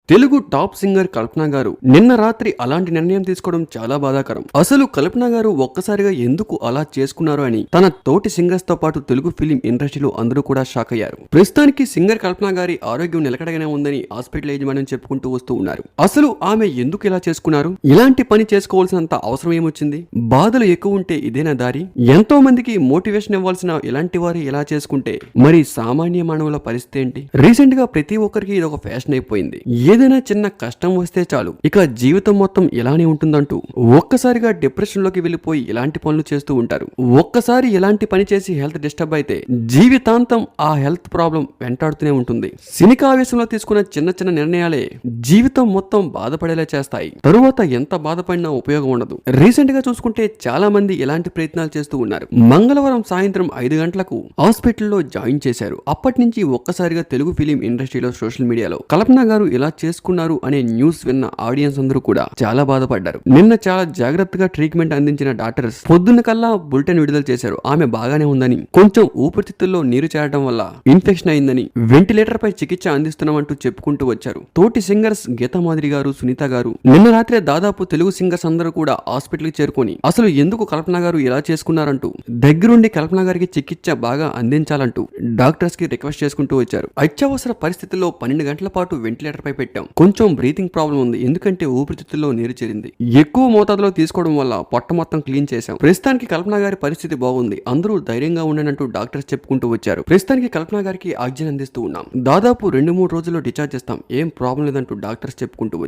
Telugu top singer కల్పన గారు నిన్న రాత్రి అలాంటి నిర్ణయం తీసుకోవడం చాలా బాధాకరం. అసలు కల్పన గారు ఒక్కసారిగా ఎందుకు అలా చేసుకున్నారు అని తన తోటి సింగర్స్ తో పాటు తెలుగు ఫిలిం ఇండస్ట్రీలో అందరూ కూడా షాక్ అయ్యారు. ప్రస్తుతానికి సింగర్ కల్పన గారి ఆరోగ్యం నిలకడగానే ఉందని హాస్పిటల్ యజమాని చెప్పుకుంటూ వస్తూ ఉన్నారు. అసలు ఆమె ఎందుకు ఇలా చేసుకున్నారు? ఇలాంటి పని చేసుకోవాల్సినంత అవసరం ఏమొచ్చింది? బాధలు ఎక్కువ ఉంటే ఇదేనా దారి? ఎంతో మందికి మోటివేషన్ ఇవ్వాల్సిన ఇలాంటి వారు ఇలా చేసుకుంటే మరి సామాన్య మానవుల పరిస్థితి ఏంటి? రీసెంట్ గా ప్రతి ఒక్కరికి ఇది ఒక ఫ్యాషన్ అయిపోయింది. ఏదైనా చిన్న కష్టం వస్తే చాలు ఇక జీవితం మొత్తం ఇలానే ఉంటుందంటూ ఒక్కసారిగా డిప్రెషన్ లోకి వెళ్ళిపోయి ఇలాంటి పనులు చేస్తూ ఉంటారు. ఒక్కసారి ఇలాంటి పని చేసి హెల్త్ డిస్టర్బ్ అయితే జీవితాంతం ఆ హెల్త్ ప్రాబ్లం వెంటాడుతూనే ఉంటుంది. సినికావేశంలో తీసుకున్న చిన్న చిన్న నిర్ణయాలే జీవితం మొత్తం బాధపడేలా చేస్తాయి. తరువాత ఎంత బాధపడినా ఉపయోగం ఉండదు. రీసెంట్ గా చూసుకుంటే చాలా మంది ఇలాంటి ప్రయత్నాలు చేస్తూ ఉన్నారు. మంగళవారం సాయంత్రం 5 గంటలకు హాస్పిటల్లో జాయిన్ చేశారు. అప్పటి నుంచి ఒక్కసారిగా తెలుగు ఫిలిం ఇండస్ట్రీలో సోషల్ మీడియాలో కల్పన గారు ఇలా చేసుకున్నారు అనే న్యూస్ విన్న ఆడియన్స్ అందరూ కూడా చాలా బాధపడ్డారు. నిన్న చాలా జాగ్రత్తగా ట్రీట్మెంట్ అందించిన డాక్టర్స్ పొద్దున్న కల్లా బులెటిన్ విడుదల చేశారు. ఆమె బాగానే ఉందని, కొంచెం ఊపిరితిత్తుల్లో నీరు చేరడం వల్ల ఇన్ఫెక్షన్ అయిందని, వెంటిలేటర్ పై చికిత్స అందిస్తున్నామంటూ చెప్పుకుంటూ వచ్చారు. తోటి సింగర్స్ గీతా మాదిరి గారు, సునీత గారు నిన్న రాత్రే దాదాపు తెలుగు సింగర్స్ అందరూ కూడా హాస్పిటల్ కి చేరుకొని అసలు ఎందుకు కల్పన గారు ఇలా చేసుకున్నారంటూ దగ్గరుండి కల్పన గారికి చికిత్స బాగా అందించాలంటూ డాక్టర్స్ కి రిక్వెస్ట్ చేసుకుంటూ వచ్చారు. అత్యవసర పరిస్థితుల్లో 12 గంటల పాటు వెంటిలేటర్ పై పెట్టాం. కొంచెం బ్రీతింగ్ ప్రాబ్లం ఉంది, ఎందుకంటే ఊపిరితిత్తుల్లో నీరు చేరింది. ఎక్కువ మోతాదులో తీసుకోవడం వల్ల పొట్ట మొత్తం క్లీన్ చేశాం. ప్రస్తుతానికి కల్పన గారి పరిస్థితి బాగుంది, అందరూ ధైర్యంగా ఉండనంటూ డాక్టర్స్ చెప్పుకుంటూ వచ్చారు. ప్రస్తుతానికి కల్పన గారికి ఆక్సిజన్ అందిస్తూ ఉన్నాం. దాదాపు 2-3 రోజుల్లో డిశ్చార్జ్ చేస్తాం, ఏం ప్రాబ్లం లేదంటూ డాక్టర్స్ చెప్పుకుంటూ వచ్చారు.